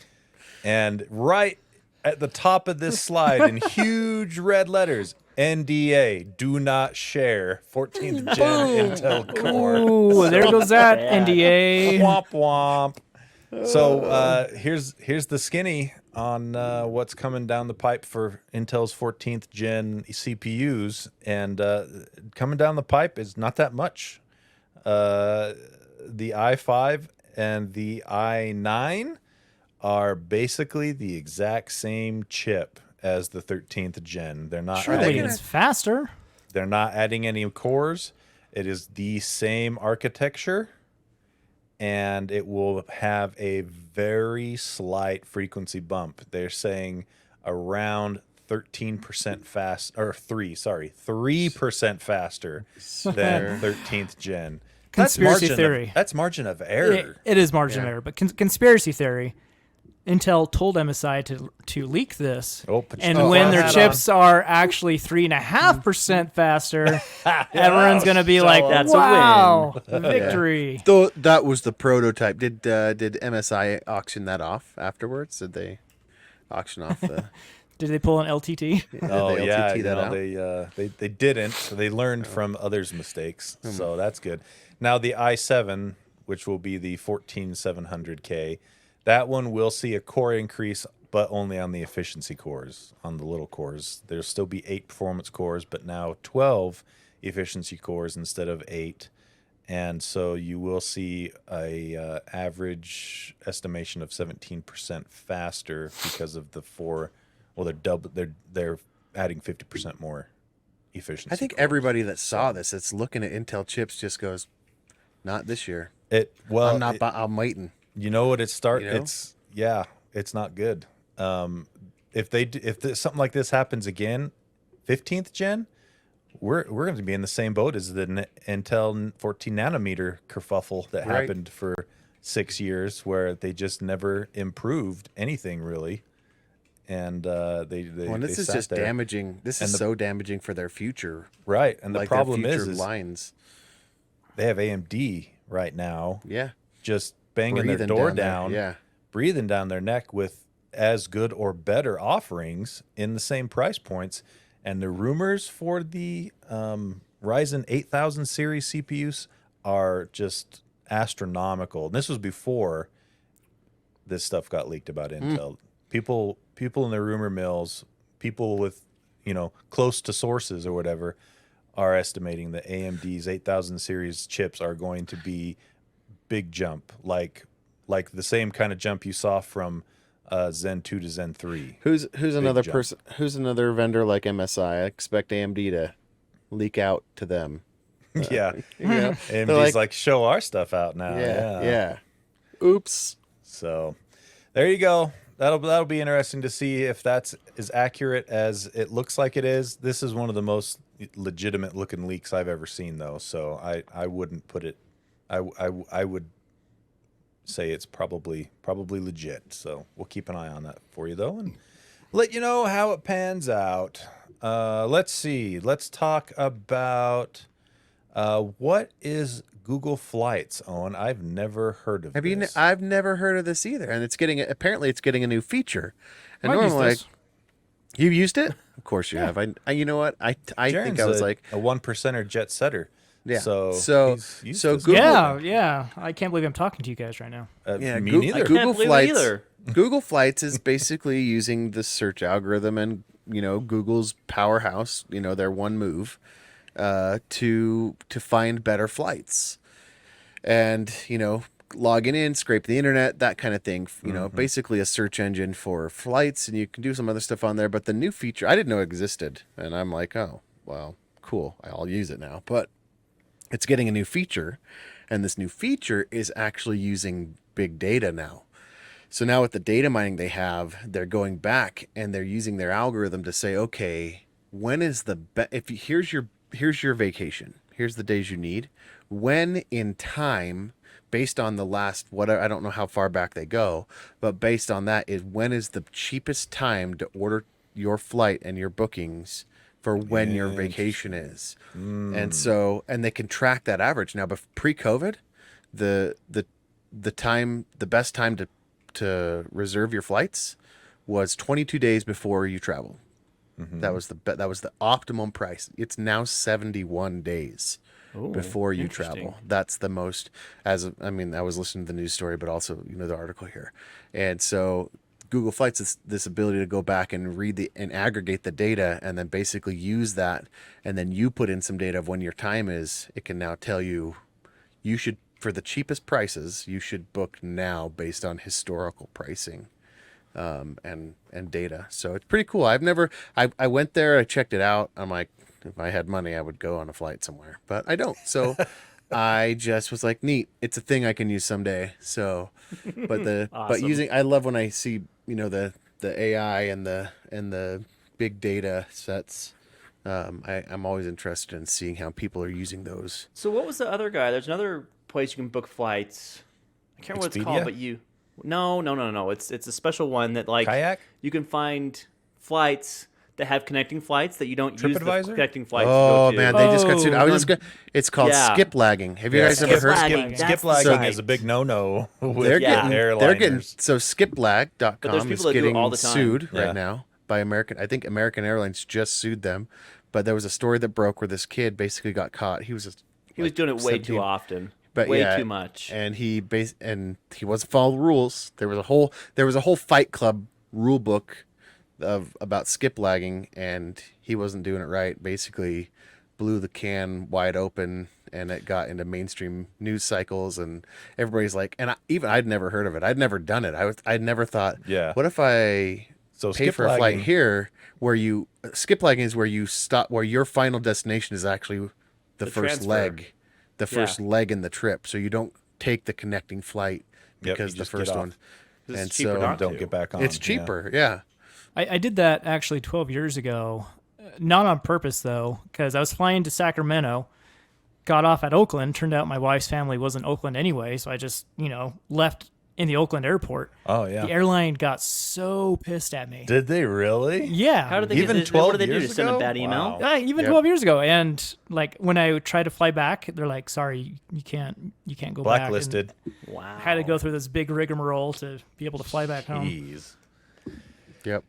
And right at the top of this slide in huge red letters, NDA, do not share 14th gen Intel Core. Ooh, there goes that NDA. Womp womp. So here's the skinny on what's coming down the pipe for Intel's 14th gen CPUs, and coming down the pipe is not that much. The i5 and the i9 are basically the exact same chip as the 13th gen. They're not Surely adding, it's faster. they're not adding any cores. It is the same architecture, and it will have a very slight frequency bump. They're saying around 13% fast, or 3% faster than 13th gen. Conspiracy theory. That's margin of error. It is margin of Yeah. error, but conspiracy theory. Intel told MSI to leak this, Oh, put and your when their hat on. chips are actually 3.5% faster, everyone's gonna be like, That's a "Wow, victory!" Though that was the prototype. Did MSI auction that off afterwards? Did they auction off the? Did they pull an LTT? Did Oh they yeah, LTT that out? they didn't. So they learned from others' mistakes. So that's good. Now the i7, which will be the 14700K, that one will see a core increase, but only on the efficiency cores, on the little cores. There'll still be 8 performance cores, but now 12 efficiency cores instead of 8. And so you will see a average estimation of 17% faster because of the 4. Well, they're adding 50% more efficiency. I think cores. everybody that saw this, that's looking at Intel chips, just goes, "Not this year. I'm I'm waiting." You know what? You know? It's not good. If something like this happens again, 15th gen, we're going to be in the same boat as the Intel 14 nanometer kerfuffle that Right. happened for 6 years, where they just never improved anything really, and they Well, this is sat just there. damaging. This is so damaging for their future. Right, and the Like problem their future is lines. they have AMD right now, Yeah, just banging their breathing door down down, there. Yeah. breathing down their neck with as good or better offerings in the same price points. And the rumors for the Ryzen 8000 series CPUs are just astronomical. And this was before this stuff got leaked about Intel. People in the rumor mills, people with, close to sources or whatever, are estimating that AMD's 8000 series chips are going to be big jump, like the same kind of jump you saw from Zen 2 to Zen 3. Who's another jump. person? Who's another vendor like MSI? I expect AMD to leak out to them. Yeah. You know, AMD's they're like, show our stuff out now. yeah. Oops. So there you go. That'll be interesting to see if that's as accurate as it looks like it is. This is one of the most legitimate looking leaks I've ever seen, though. So I wouldn't put it. I would say it's probably legit. So we'll keep an eye on that for you, though, and let you know how it pans out. Let's see. Let's talk about what is Google Flights, Owen. I've never heard of this. I've never heard of this either, and apparently it's getting a new feature. And I've used normally, this. you've used it? Of course you have. I you know what? I think I was like, a 1%er jet setter. yeah. So So he's so this. Google, Yeah. I can't believe I'm talking to you guys right now. yeah, me Google, neither. can't Google believe it Flights. either. Google Flights is basically using the search algorithm and Google's powerhouse, their one move, to find better flights, and logging in, scrape the internet, that kind of thing. Basically a search engine for flights, and you can do some other stuff on there. But the new feature I didn't know existed, and I'm like, oh well, cool, I'll use it now. But it's getting a new feature, and this new feature is actually using big data now. So now with the data mining they have, they're going back and they're using their algorithm to say, okay, when is the here's your vacation, here's the days you need, when in time, based on the last whatever, I don't know how far back they go, but based on that is when is the cheapest time to order your flight and your bookings for when your vacation is. And they can track that average now. But pre-COVID, the best time to reserve your flights was 22 days before you travel. That was the optimum price. It's now 71 days before you travel. That's the most. I was listening to the news story, but also the article here, and so Google Flights is this ability to go back and read and aggregate the data, and then basically use that, and then you put in some data of when your time is. It can now tell you should, for the cheapest prices, you should book now based on historical pricing, and data. So it's pretty cool. I went there, I checked it out. I'm like, if I had money, I would go on a flight somewhere, but I don't. So I just was like, neat. It's a thing I can use someday. So, but Awesome. I love when I see, the AI and the big data sets. I'm always interested in seeing how people are using those. So what was the other guy? There's another place you can book flights. I can't remember what it's Expedia? called, but No. It's a special one that like Kayak? you can find flights that have connecting flights that you don't use the TripAdvisor? connecting flights Oh to go to. man, they just got sued. I was Oh, just gonna. It's called Yeah. skip lagging. Have you Yeah, guys ever heard? Skip Skip? lagging. Skip That's the lagging site. is a big no-no with They're Yeah. getting. They're getting. airliners. So skiplag.com But there's is people that do it getting all the time. sued Yeah. right now by American. I think American Airlines just sued them, but there was a story that broke where this kid basically got caught. He was He was doing it way 17. too often. But way yeah, too much. and he wasn't following the rules. There was a whole Fight Club rule book about skip lagging, and he wasn't doing it right. Basically, blew the can wide open, and it got into mainstream news cycles, and everybody's like, and I'd never heard of it. I'd never done it. I'd never thought, Yeah. what if I So pay skip for a flight lagging. here where you skip lagging is where you stop, where your final destination is actually the first transfer. leg. The first Yeah. leg in the trip, so you don't take the connecting flight Yep, because you the just get first off. one. It's And cheaper so not Don't to. get back on. it's yeah. cheaper, yeah. I did that actually 12 years ago, not on purpose though, because I was flying to Sacramento, got off at Oakland. Turned out my wife's family was in Oakland anyway, so I just left in the Oakland airport. Oh The yeah. airline got so pissed at me. Did they really? Yeah. How did they Even get 12 what did they do? years Just send a ago? bad email? Wow. Even Yep. 12 years ago, and like when I tried to fly back, they're like, "Sorry, you can't go back." And Blacklisted. Wow. I had to go through this big rigmarole to be able to fly back home. Jeez. Yep.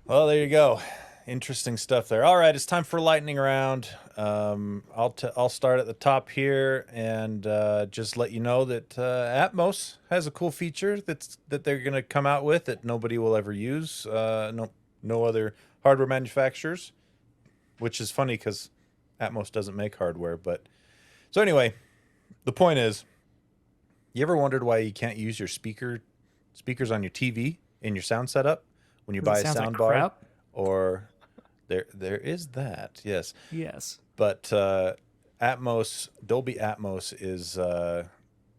Well, there you go. Interesting stuff there. All right, it's time for lightning round. I'll start at the top here and just let you know that Atmos has a cool feature that they're going to come out with that nobody will ever use. No other hardware manufacturers, which is funny because Atmos doesn't make hardware. But so anyway, the point is, you ever wondered why you can't use your speakers on your TV in your sound setup when you buy a Sounds like sound bar? crap. Or there is that, yes. Yes. But Dolby Atmos is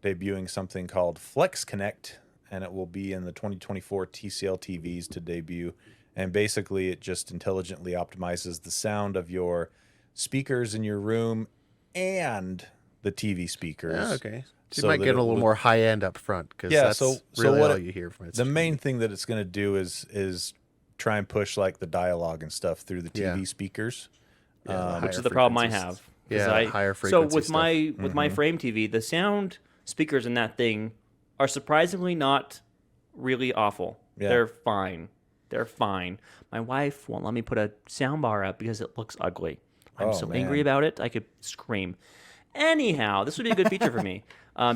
debuting something called Flex Connect, and it will be in the 2024 TCL TVs to debut. And basically, it just intelligently optimizes the sound of your speakers in your room and the TV speakers. Yeah, okay. So you So might that get it a little will- more high end up front because Yeah, that's so really what all it- you hear from it. The main thing that it's going to do is try and push like the dialogue and stuff through the TV Yeah. speakers. Which is the problem I have. 'Cause Yeah, higher So frequency with stuff. my frame TV, the sound speakers in that thing are surprisingly not really awful. Yeah. They're fine. They're fine. My wife won't let me put a sound bar up because it looks ugly. I'm Oh, so man. angry about it, I could scream. Anyhow, this would be a good feature for me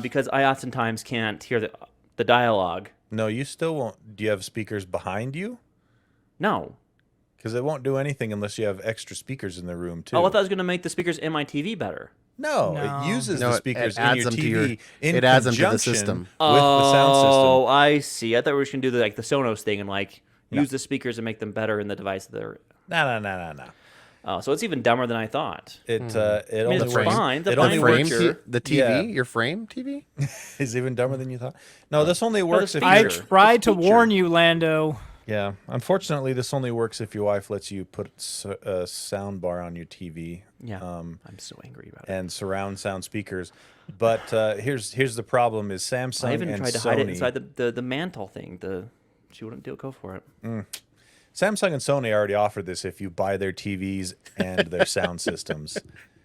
because I oftentimes can't hear the dialogue. No, you still won't. Do you have speakers behind you? No. Because it won't do anything unless you have extra speakers in the room too. Oh, I thought I was going to make the speakers in my TV better. No, No. it uses No, the it speakers in adds your them to TV your- in it adds them to the conjunction system. with the sound Oh, system. I see. I thought we were just going to do the Sonos thing and use the speakers and make them better in the device that they're. No. Oh, so it's even dumber than I thought. It I only mean, it's works. fine. The It fine only the works. frame, works. Furniture. the TV, Yeah. your frame TV. Is even dumber than you thought. No, this only works if I feature. you. tried to It's feature. warn you, Lando. Yeah, unfortunately, this only works if your wife lets you put a sound bar on your TV. Yeah, I'm so angry about it. And surround sound speakers. But here's the problem: is Samsung I even and tried to Sony. hide it inside the mantle thing. She wouldn't do it. Go for it. Samsung and Sony already offered this if you buy their TVs and their sound systems.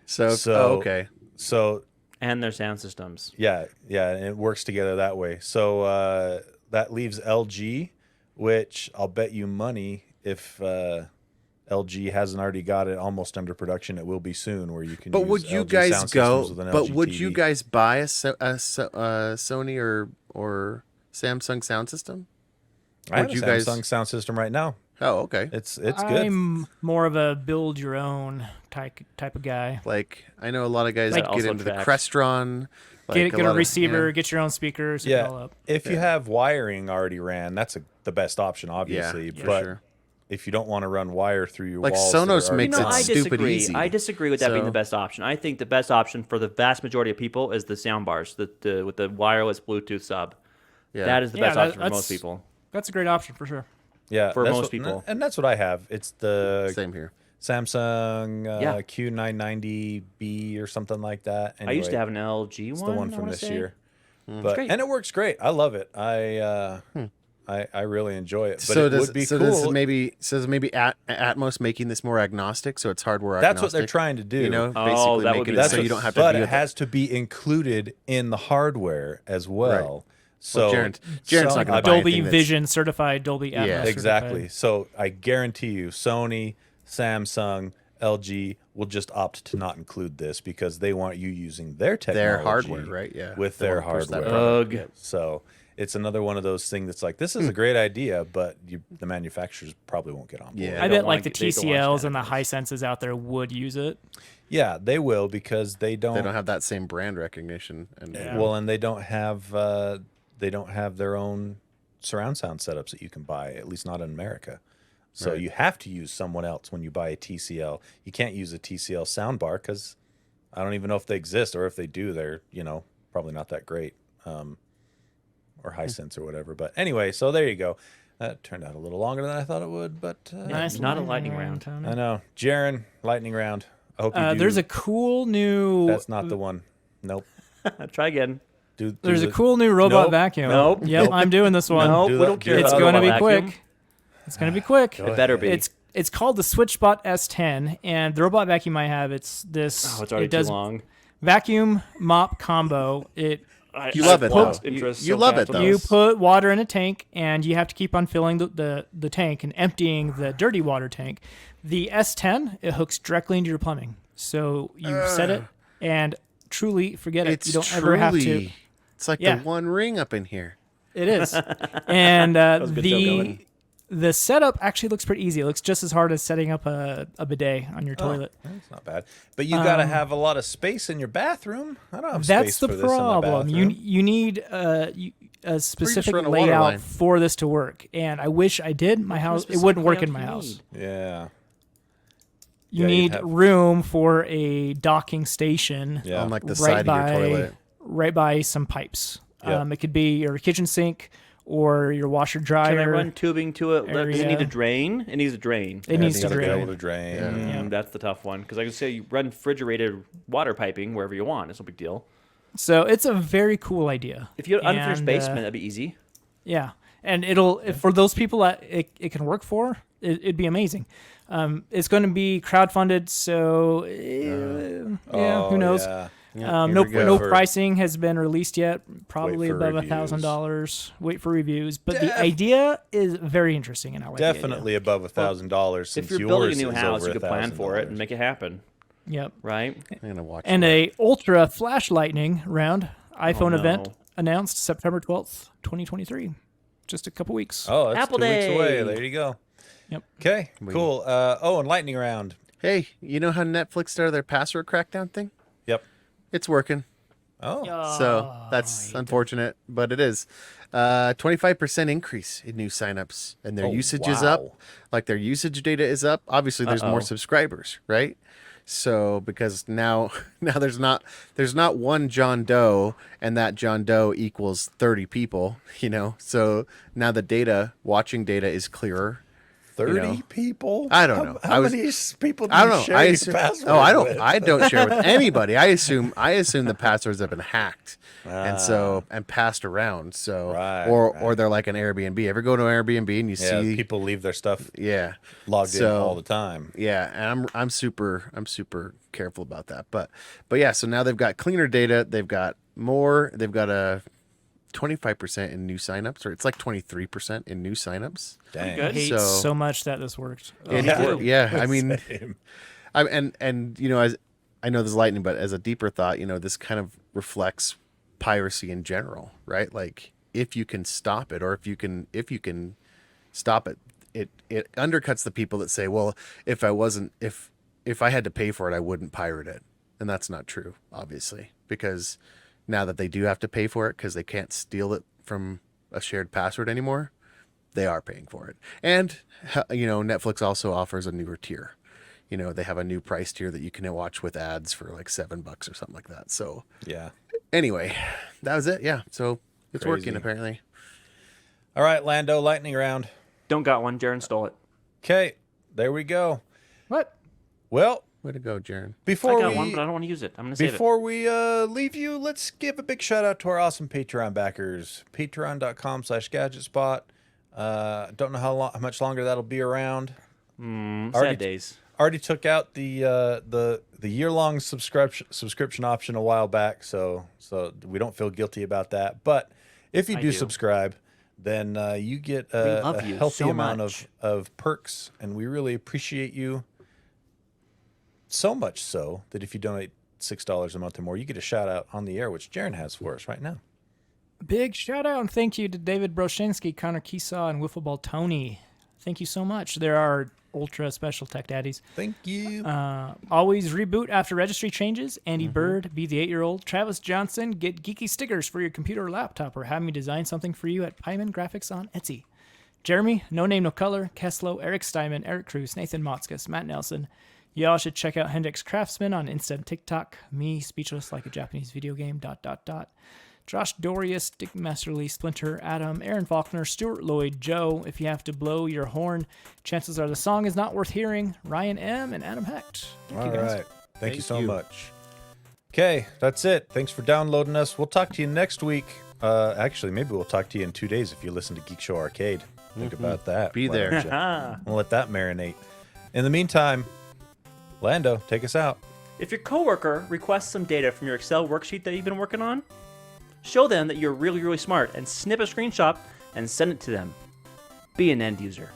So, okay. So And their sound systems. yeah, and it works together that way. So that leaves LG, which I'll bet you money if LG hasn't already got it almost under production, it will be soon where you can. But use would you LG guys sound go? systems with an But LG would TV. you guys buy a Sony or Samsung sound system? I have would a you guys- Samsung sound system right now. Oh, okay. It's good. I'm more of a build your own type of guy. Like I know a lot of guys That get also into the tracks. Crestron. Like Get a lot of- receiver, get your own speakers, hook it all Yeah, up. if you have wiring already ran, that's the best option, obviously. for but sure. if you don't want to run wire through your Like, walls, that Sonos are already makes No, it done- I stupid disagree. easy. I disagree with that being So- the best option. I think the best option for the vast majority of people is the sound bars, with the wireless Bluetooth sub. Yeah. That is the Yeah, best option for that's- most people. That's a great option for sure. yeah, for that's most what- people. and that's what I have. It's the Same here. Samsung Yeah. Q990B or something like that. I used to Anyway, have an LG it's one. the one I from wanna this say. year. But great. and it works great. I love it. I really enjoy it. But So it does would be so cool. does maybe Atmos making this more agnostic, so it's hardware That's agnostic. what they're trying to do. You know, Oh, basically that would making be it nice. so you don't have to. But be it with has to be included in the hardware as well. So Jaren's so not gonna I- buy Dolby anything that's- Vision certified, Dolby Atmos Yeah. Exactly. certified. So I guarantee you, Sony, Samsung, LG will just opt to not include this because they want you using their technology, their hardware, right? Yeah, with They their wanna push that hardware. product. Ugh. So it's another one of those things that's like, this is a great idea, but the manufacturers probably won't get on board. Yeah. I don't bet wanna like the get- they don't wanna TCLs and the standardize. Hisenses out there would use it. Yeah, they will because They don't have that same brand recognition, and well, and they don't have their own surround sound setups that you can buy, at least not in America. So Right. you have to use someone else when you buy a TCL. You can't use a TCL soundbar because I don't even know if they exist, or if they do, they're probably not that great, or Hisense or whatever. But anyway, so there you go. That turned out a little longer than I thought it would, but Nice not a lightning lightning round. Tony. I know. Jaron, lightning round. I hope you do. There's a cool new. That's not the one. Nope. Try again. Do There's a the- cool new robot Nope. vacuum. Nope. Yep, Nope. I'm doing this one. No, do we that- don't do care. that It's other going to one. be Vacuum. quick. It's going to be quick. It better be. It's called the SwitchBot S10, and the robot vacuum I have, it's this. Oh, it's already it does too long. vacuum mop combo. You love it, though. You love it, though. You put water in a tank, and you have to keep on filling the tank and emptying the dirty water tank. The S10, it hooks directly into your plumbing. So you set it, and truly forget it. it's You don't ever have to. truly. It's like Yeah. the One Ring up in here. It is. And was a good joke, Owen. the setup actually looks pretty easy. It looks just as hard as setting up a bidet on your toilet. That's not bad. But you got to have a lot of space in your bathroom. I don't have That's space the for this in my problem. bathroom. You need a specific run a water line. layout for this to work. And I wish I did. My house, it wouldn't work in my house. Yeah. You Yeah, you'd need have- room for a docking station Yeah. On like the right side by of your toilet. right by some pipes. Yep. It could be your kitchen sink or your washer Can dryer. I run tubing to it? Does it need area. a drain? It needs a drain. It needs It's to gotta be drain. able to drain. That's the tough one because I can say you run refrigerated water piping wherever you want. It's no big deal. So it's a very cool idea. If you had an unfinished And, basement, that'd be easy. Yeah, and for those people that it can work for, it'd be amazing. It's going to be crowdfunded, so Oh, who knows? Yeah. No we go. no For- pricing has been released yet. Probably for above reviews. $1,000. Wait for reviews, but the idea is very interesting, and I like the idea. Definitely above $1,000 since If you're yours building a new is house, over you could plan for it and $1,000. make it happen, Yep. right? I'm gonna watch. And that. a ultra flash lightning round iPhone no. event announced September 12th, 2023. Just a couple weeks. Oh, that's Apple 2 weeks away. Day. There you go. Yep. Okay, cool. And lightning round. Hey, you know how Netflix started their password crackdown thing? Yep. It's working. Oh, So that's unfortunate, but it is. 25% increase in new signups, and their Oh, usage is wow. up. Like their usage data is up. Obviously, there's more subscribers, right? So because now there's not one John Doe, and that John Doe equals 30 people. So now the watching data is clearer. 30 people? I don't know. How I was- many people do I you don't know. share I your assume, password I with? don't share with anybody. I assume the passwords have been hacked and passed around. So Right, or they're like an Airbnb. Ever go to an Airbnb and you Yeah, see people leave their stuff So- logged in all the time. Yeah, and I'm super careful about that. But yeah, so now they've got cleaner data. They've got more. They've got a 25% in new signups, or it's like 23% in new signups. Dang. I good. hate So- so much that this worked. Yeah. I mean, Same. and as I know this is lightning, but as a deeper thought, this kind of reflects piracy in general, right? Like if you can stop it, or if you can stop it, it undercuts the people that say, well, if I had to pay for it, I wouldn't pirate it, and that's not true, obviously, because now that they do have to pay for it because they can't steal it from a shared password anymore, they are paying for it. And Netflix also offers a newer tier. They have a new price tier that you can watch with ads for like $7 or something like that. So Yeah. anyway, that was it. Yeah. So it's working Crazy. apparently. All right, Lando, lightning round. Don't got one. Jaron stole it. Okay, there we go. What? Well, Way to go, Jaron. Before I got we one, but I don't want to use it. I'm gonna save it. Before we leave you, let's give a big shout out to our awesome Patreon backers. Patreon.com/GadgetSpot. Don't know how much longer that'll be around. Sad days. Already took out the year-long subscription option a while back, so we don't feel guilty about that. But if you do subscribe, then you get a healthy amount of perks, and we really appreciate you. So much so that if you donate $6 a month or more, you get a shout out on the air, which Jaron has for us right now. Big shout out and thank you to David Broshinsky, Connor Keesaw, and Wiffleball Tony. Thank you so much. There are ultra special tech daddies. Thank you. Always reboot after registry changes. Andy Bird, be the 8-year-old. Travis Johnson, get geeky stickers for your computer or laptop, or have me design something for you at Pyman Graphics on Etsy. Jeremy, No Name No Color, Keslo, Eric Steinman, Eric Cruz, Nathan Motzkus, Matt Nelson. Y'all should check out Hendrix Craftsman on Insta and TikTok. Me, speechless like a Japanese video game, ... Josh Dorius, Dick Masterly, Splinter, Adam, Aaron Faulkner, Stuart Lloyd, Joe, If You Have to Blow Your Horn, chances are the song is not worth hearing, Ryan M., and Adam Hecht. All right. Thank you so much. Okay, that's it. Thanks for downloading us. We'll talk to you next week. Actually, maybe we'll talk to you in 2 days if you listen to Geek Show Arcade. Think about that. Be Why there. don't you? We'll let that marinate. In the meantime, Lando, take us out. If your coworker requests some data from your Excel worksheet that you've been working on, show them that you're really, really smart and snip a screenshot and send it to them. Be an end user.